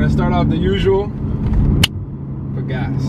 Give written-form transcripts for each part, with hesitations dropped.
gonna start off the usual. Put gas.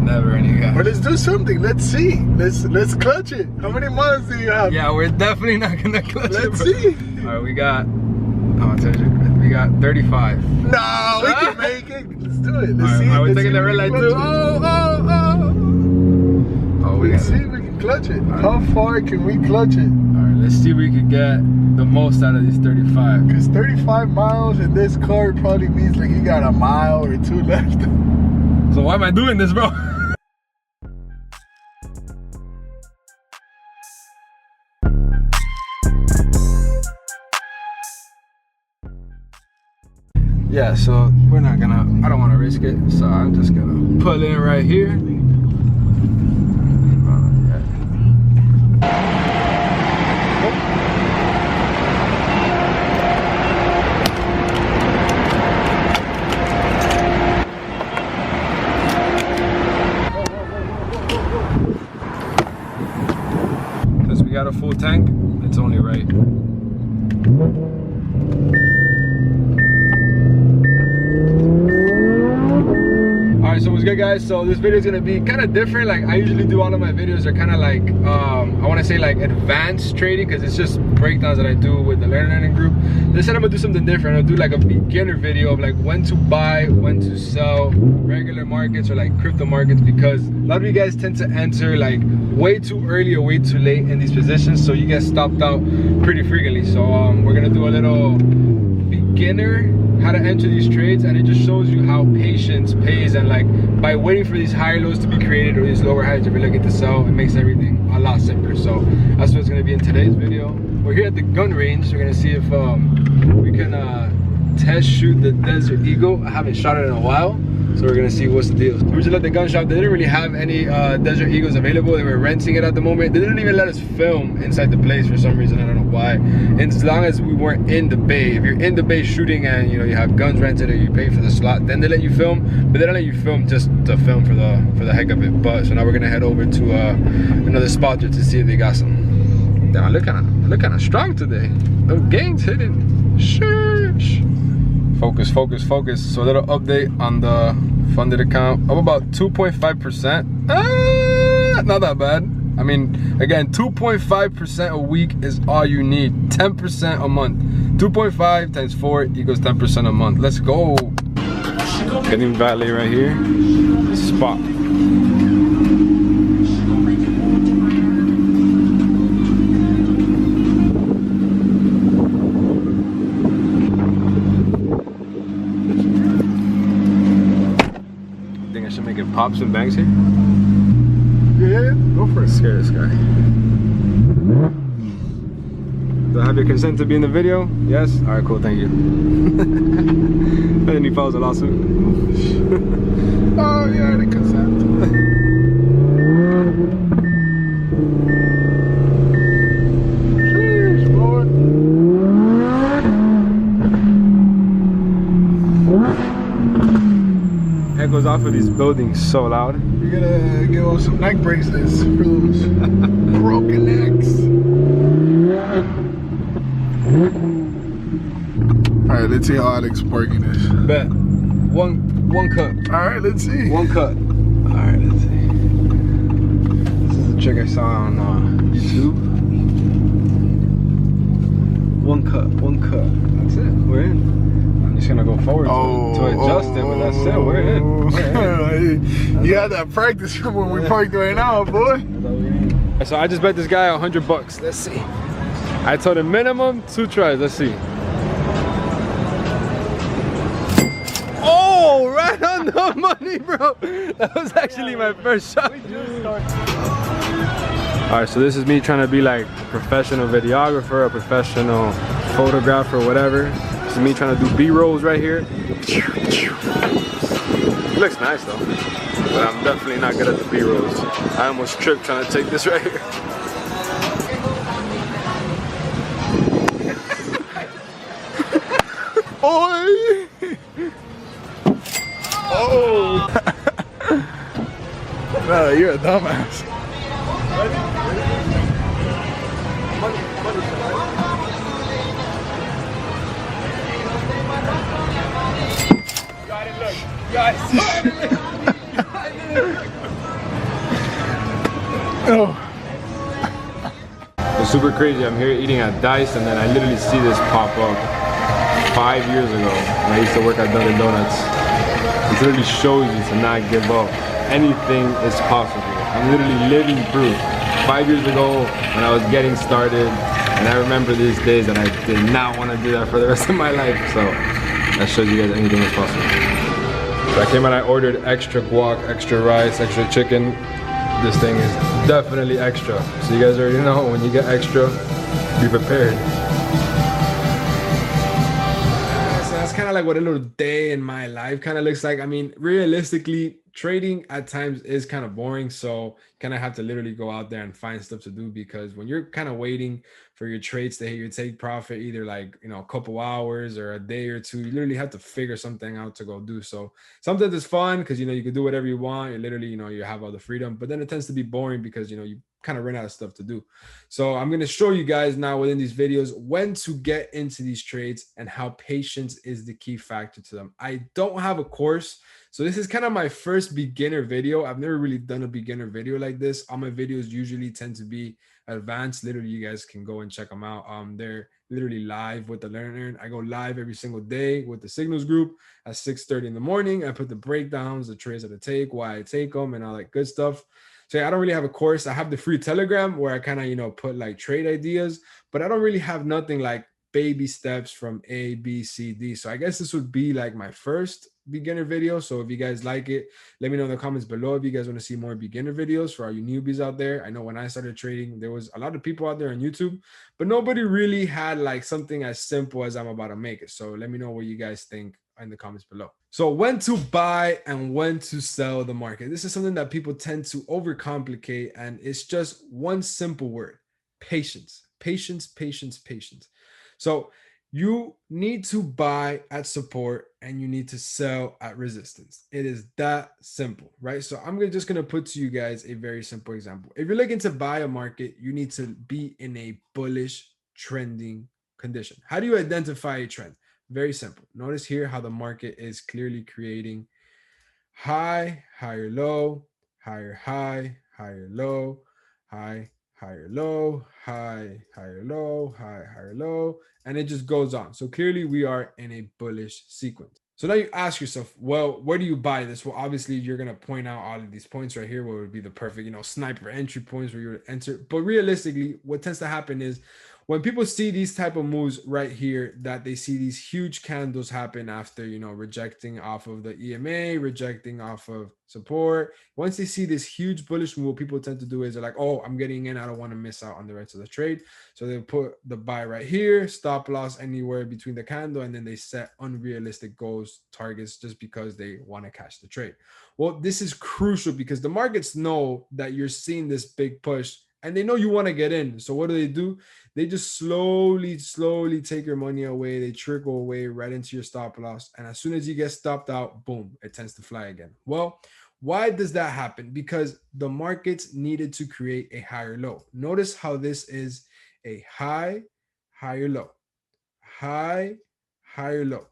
Never any gas. But let's do something. Let's see. Let's clutch it. How many miles do you have? Yeah, we're definitely not gonna clutch it. Let's see. All right, we got. Oh, I'll tell you. We got 35. No, we can make it. Let's do it. Let's see. All right, we're Let's taking see the red light too. Oh, we Let's got see if we can clutch it. How far can we clutch it? All right, let's see if we can get the most out of these 35. Because 35 miles in this car probably means like you got a mile or two left. So why am I doing this, bro? Yeah, so we're not gonna, I don't wanna risk it, so I'm just gonna pull in right here. Since we got a full tank, it's only right. Alright, so what's good, guys? So this video is gonna be kind of different. Like I usually do, all of my videos are kind of like I want to say like advanced trading, because it's just breakdowns that I do with the learning group. This time I'm gonna do something different. I'm gonna do like a beginner video of like when to buy, when to sell regular markets or like crypto markets, because a lot of you guys tend to enter like way too early or way too late in these positions, so you get stopped out pretty frequently. So we're gonna do a little beginner how to enter these trades, and it just shows you how patience pays, and like by waiting for these higher lows to be created or these lower highs to be looking to sell, it makes everything a lot simpler. So that's what's going to be in today's video. We're here at the gun range. We're going to see if we can test shoot the Desert Eagle. I haven't shot it in a while, so we're gonna see what's the deal. We just at the gun shop. They didn't really have any Desert Eagles available. They were renting it at the moment. They didn't even let us film inside the place for some reason. I don't know why. And as long as we weren't in the bay, if you're in the bay shooting and you have guns rented or you pay for the slot, then they let you film. But they don't let you film just to film for the heck of it. But so now we're gonna head over to another spot just to see if they got some. Damn, I look kind of strong today. No gains hidden. Shush. Focus, focus, focus. So a little update on the funded account. Up about 2.5%. Not that bad. I mean, again, 2.5% a week is all you need. 10% a month. 2.5 times 4 equals 10% a month. Let's go. Getting valet right here. Spot. Pops and bangs here? Yeah, go for it. Scare this guy. Do I have your consent to be in the video? Yes? Alright, cool, thank you. And then he files a lawsuit. Oh yeah, the consent. Cheers, Lord. Echoes off of these buildings so loud. You're gonna give us some neck bracelets for those broken necks. Alright, let's see how Alex working this. Bet. One cut. Alright, let's see. One cut. Alright, let's see. This is the trick I saw on YouTube. One cut. That's it. We're in. Just gonna go forward to adjust it, but that's it. We're in. You had that practice from when we parked right now, boy. So I just bet this guy $100. Let's see. I told him minimum 2 tries. Let's see. Oh, right on the money, bro. That was actually my first shot. All right, so this is me trying to be like a professional videographer, a professional photographer, whatever. This is me trying to do B-rolls right here. It looks nice though, but I'm definitely not good at the B-rolls. I almost tripped trying to take this right here. Oi! Oh! No, you're a dumbass. Oh. It's super crazy. I'm here eating at Dice, and then I literally see this pop up 5 years ago when I used to work at Dunkin' Donuts. It literally shows you to not give up. Anything is possible. I'm literally living proof. 5 years ago when I was getting started, and I remember these days that I did not want to do that for the rest of my life. So that shows you guys anything is possible. So I came and I ordered extra guac, extra rice, extra chicken. This thing is definitely extra. So you guys already know, when you get extra, be prepared. So that's kind of like what a little day in my life kind of looks like. I mean, realistically, trading at times is kind of boring. So you kind of have to literally go out there and find stuff to do, because when you're kind of waiting for your trades to hit your take profit, either like, you know, a couple hours or a day or two, you literally have to figure something out to go do. So sometimes it's fun because, you know, you can do whatever you want. You literally, you know, you have all the freedom, but then it tends to be boring because, you know, you kind of run out of stuff to do. So I'm going to show you guys now within these videos when to get into these trades and how patience is the key factor to them. I don't have a course, so this is kind of my first beginner video. I've never really done a beginner video like this. All my videos usually tend to be advanced. Literally, you guys can go and check them out. They're literally live with the Learn. I go live every single day with the Signals group at 6:30 in the morning. I put the breakdowns, the trades that I take, why I take them, and all that good stuff. So yeah, I don't really have a course. I have the free Telegram where I kind of, you know, put like trade ideas, but I don't really have nothing like baby steps from A, B, C, D. So I guess this would be like my first beginner video. So if you guys like it, let me know in the comments below if you guys want to see more beginner videos for all you newbies out there. I know when I started trading, there was a lot of people out there on YouTube, but nobody really had like something as simple as I'm about to make it. So let me know what you guys think in the comments below. So when to buy and when to sell the market. This is something that people tend to overcomplicate, and it's just one simple word: patience. Patience, patience, patience. So you need to buy at support and you need to sell at resistance. It is that simple, right? So I'm just going to put to you guys a very simple example. If you're looking to buy a market, you need to be in a bullish trending condition. How do you identify a trend? Very simple. Notice here how the market is clearly creating high, higher low, higher high, higher low, high, higher low, high, higher low, high, higher low, and it just goes on. So clearly we are in a bullish sequence. So now you ask yourself, well, where do you buy this? Well, obviously you're going to point out all of these points right here, where would be the perfect, you know, sniper entry points where you would enter. But realistically, what tends to happen is when people see these type of moves right here, that they see these huge candles happen after, you know, rejecting off of the EMA, rejecting off of support. Once they see this huge bullish move, people tend to do is they're like, oh, I'm getting in. I don't want to miss out on the rest of the trade. So they put the buy right here, stop loss anywhere between the candle, and then they set unrealistic goals, targets, just because they want to catch the trade. Well, this is crucial because the markets know that you're seeing this big push and they know you want to get in. So what do? They just slowly take your money away. They trickle away right into your stop loss. And as soon as you get stopped out, boom, it tends to fly again. Well, why does that happen? Because the markets needed to create a higher low. Notice how this is a high, higher low, high, higher low,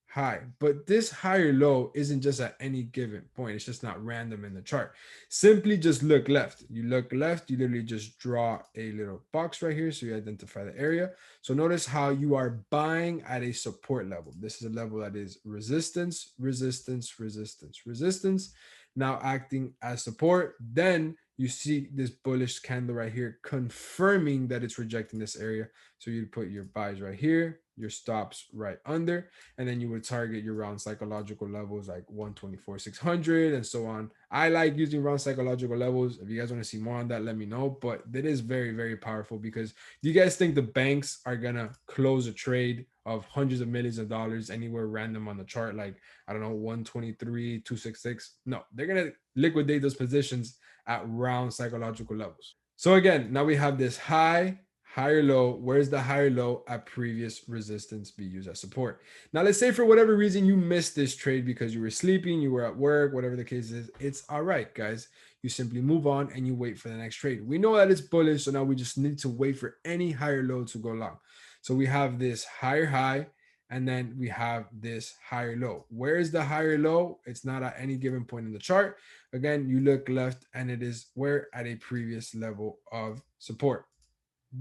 high. But this higher low isn't just at any given point. It's just not random in the chart. Simply just look left. You look left, you literally just draw a little box right here so you identify the area. So notice how you are buying at a support level. This is a level that is resistance, resistance, resistance, resistance, now acting as support. Then you see this bullish candle right here confirming that it's rejecting this area. So you put your buys right here, your stops right under, and then you would target your round psychological levels like 124,600 and so on. I like using round psychological levels. If you guys want to see more on that, let me know. But that is very, very powerful, because do you guys think the banks are gonna close a trade of hundreds of millions of dollars anywhere random on the chart, like, I don't know, 123, 266? No, they're gonna liquidate those positions at round psychological levels. So again, now we have this high, higher low. Where's the higher low? At previous resistance, be used as support. Now let's say for whatever reason you missed this trade because you were sleeping, you were at work, whatever the case is. It's all right, guys. You simply move on and you wait for the next trade. We know that it's bullish, so now we just need to wait for any higher low to go long. So we have this higher high, and then we have this higher low. Where is the higher low? It's not at any given point in the chart. Again, you look left and it is where at a previous level of support.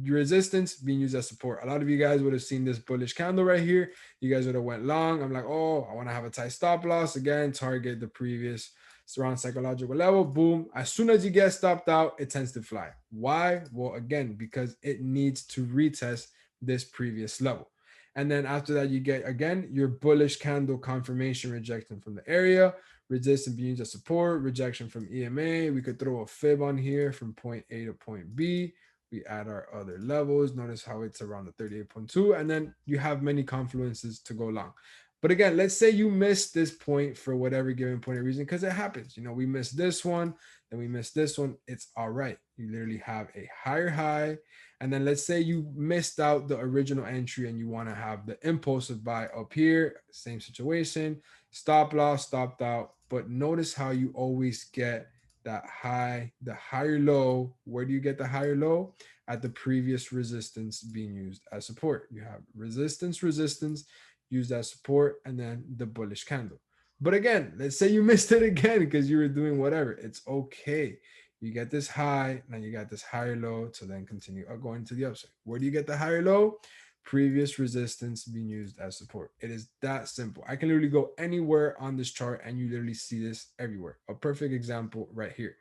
Resistance being used as support. A lot of you guys would have seen this bullish candle right here. You guys would have went long. I'm like, oh, I want to have a tight stop loss. Again, target the previous around psychological level. Boom. As soon as you get stopped out, it tends to fly. Why? Well, again, because it needs to retest this previous level. And then after that, you get, again, your bullish candle confirmation rejection from the area, resistance being used as support, rejection from EMA. We could throw a fib on here from point A to point B. We add our other levels. Notice how it's around the 38.2, and then you have many confluences to go long. But again, let's say you missed this point for whatever given point of reason, because it happens. You know, we missed this one, then we missed this one. It's all right. You literally have a higher high. And then let's say you missed out the original entry and you want to have the impulsive buy up here. Same situation. Stop loss, stopped out. But notice how you always get that high, the higher low. Where do you get the higher low? At the previous resistance being used as support. You have resistance, resistance used as support, and then the bullish candle. But again, let's say you missed it again because you were doing whatever. It's okay. You get this high, now you got this higher low to then continue going to the upside. Where do you get the higher low? Previous resistance being used as support. It is that simple. I can literally go anywhere on this chart and you literally see this everywhere. A perfect example right here.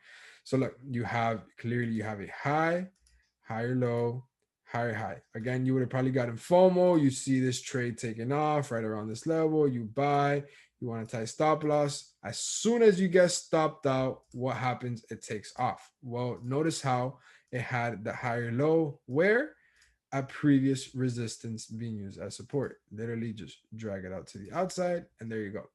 So look, you have clearly you have a high, higher low, higher high. Again, you would have probably gotten FOMO. You see this trade taking off right around this level. You buy, you want to tie stop loss. As soon as you get stopped out, what happens? It takes off. Well, notice how it had the higher low where a previous resistance being used as support. Literally just drag it out to the outside and there you go.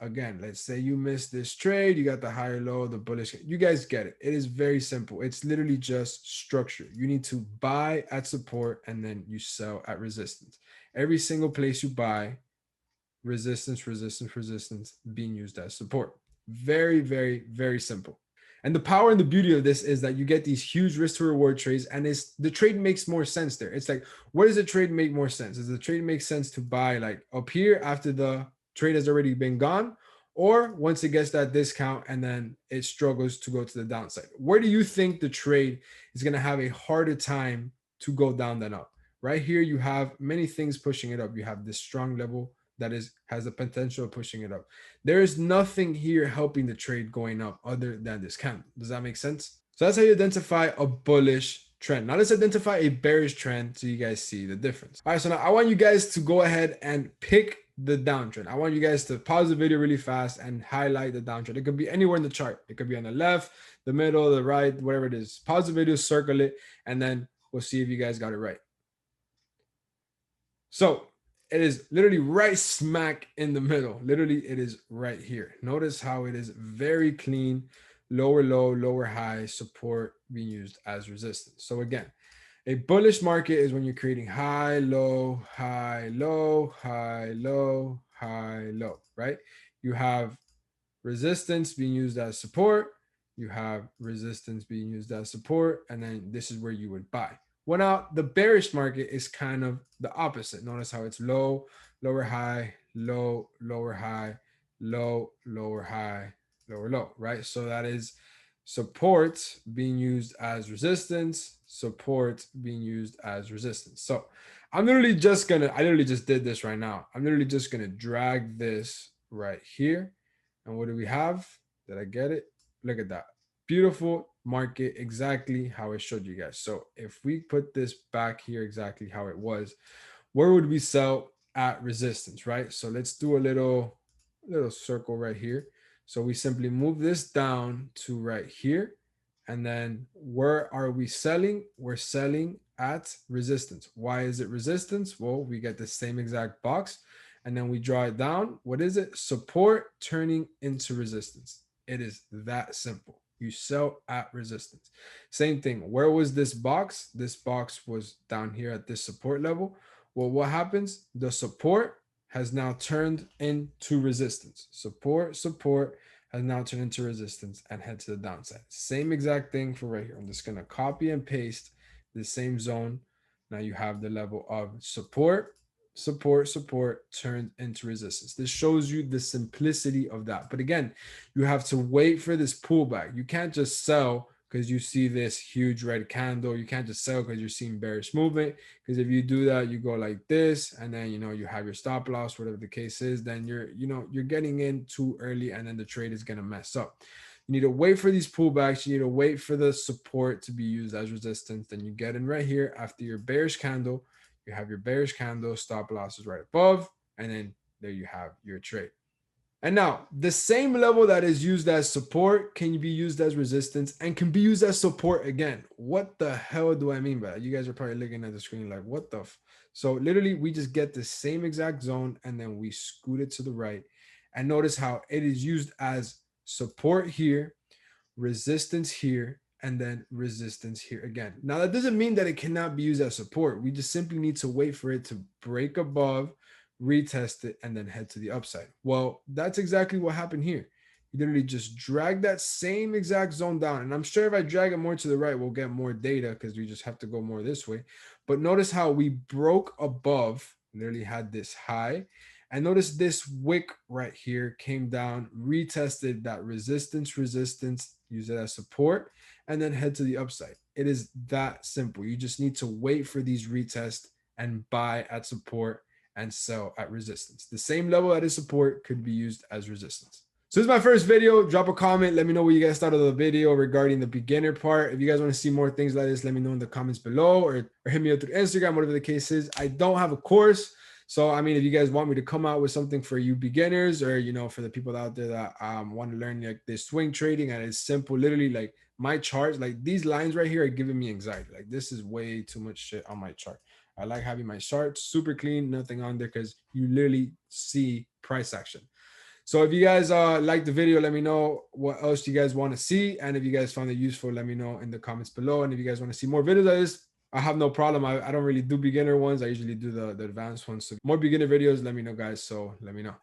Again, let's say you missed this trade, you got the higher low, the bullish. You guys get it. It is very simple. It's literally just structure. You need to buy at support and then you sell at resistance. Every single place you buy, resistance, resistance, resistance being used as support. Very, very, very simple. And the power and the beauty of this is that you get these huge risk to reward trades, and it's the trade makes more sense there. It's like, where does the trade make more sense? Does the trade make sense to buy like up here after the trade has already been gone, or once it gets that discount and then it struggles to go to the downside? Where do you think the trade is going to have a harder time to go down than up? Right here, you have many things pushing it up. You have this strong level that has the potential of pushing it up. There is nothing here helping the trade going up other than this candle. Does that make sense? So that's how you identify a bullish trend. Now let's identify a bearish trend so you guys see the difference. All right, so now I want you guys to go ahead and pick the downtrend. I want you guys to pause the video really fast and highlight the downtrend. It could be anywhere in the chart. It could be on the left, the middle, the right, whatever it is. Pause the video, circle it, and then we'll see if you guys got it right. So it is literally right smack in the middle. Literally, it is right here. Notice how it is very clean, lower low, lower high, support being used as resistance. So again, a bullish market is when you're creating high, low, high, low, high, low, high, low, right? You have resistance being used as support. You have resistance being used as support. And then this is where you would buy. Well, now the bearish market is kind of the opposite. Notice how it's low, lower high, low, lower high, low, lower high, lower low, right? So that is support being used as resistance, support being used as resistance. So I'm literally just gonna, I literally just did this right now. I'm literally just gonna drag this right here. And what do we have? Did I get it? Look at that. Beautiful market, exactly how I showed you guys. So if we put this back here exactly how it was, where would we sell at resistance, right? So let's do a little circle right here. So we simply move this down to right here. And then where are we selling? We're selling at resistance. Why is it resistance? Well, we get the same exact box and then we draw it down. What is it? Support turning into resistance. It is that simple. You sell at resistance. Same thing. Where was this box? This box was down here at this support level. Well, what happens? The support has now turned into resistance. Support has now turned into resistance and head to the downside. Same exact thing for right here. I'm just going to copy and paste the same zone. Now you have the level of support support, support turned into resistance. This shows you the simplicity of that. But again, you have to wait for this pullback. You can't just sell because you see this huge red candle. You can't just sell because you're seeing bearish movement. Because if you do that, you go like this, and then you have your stop loss, whatever the case is, then you're getting in too early, and then the trade is gonna mess up. You need to wait for these pullbacks. You need to wait for the support to be used as resistance. Then you get in right here after your bearish candle. You have your bearish candle, stop losses right above, and then there you have your trade. And now the same level that is used as support can be used as resistance and can be used as support again. What the hell do I mean by that? You guys are probably looking at the screen like, what the So literally we just get the same exact zone and then we scoot it to the right. And notice how it is used as support here, resistance here, and then resistance here again. Now that doesn't mean that it cannot be used as support. We just simply need to wait for it to break above, retest it, and then head to the upside. Well, that's exactly what happened here. You literally just drag that same exact zone down. And I'm sure if I drag it more to the right, we'll get more data because we just have to go more this way. But notice how we broke above, literally had this high. And notice this wick right here came down, retested that resistance, use it as support, and then head to the upside. It is that simple. You just need to wait for these retests and buy at support and sell at resistance. The same level that is support could be used as resistance. So this is my first video. Drop a comment. Let me know what you guys thought of the video regarding the beginner part. If you guys want to see more things like this, let me know in the comments below or hit me up through Instagram, whatever the case is. I don't have a course. So, I mean, if you guys want me to come out with something for you beginners or, for the people out there that want to learn like this swing trading and it's simple, literally like my charts, like these lines right here are giving me anxiety. Like this is way too much shit on my chart. I like having my chart super clean, nothing on there because you literally see price action. So if you guys like the video, let me know what else you guys want to see. And if you guys found it useful, let me know in the comments below. And if you guys want to see more videos of this, I have no problem. I don't really do beginner ones. I usually do the advanced ones. So more beginner videos, let me know, guys. So let me know.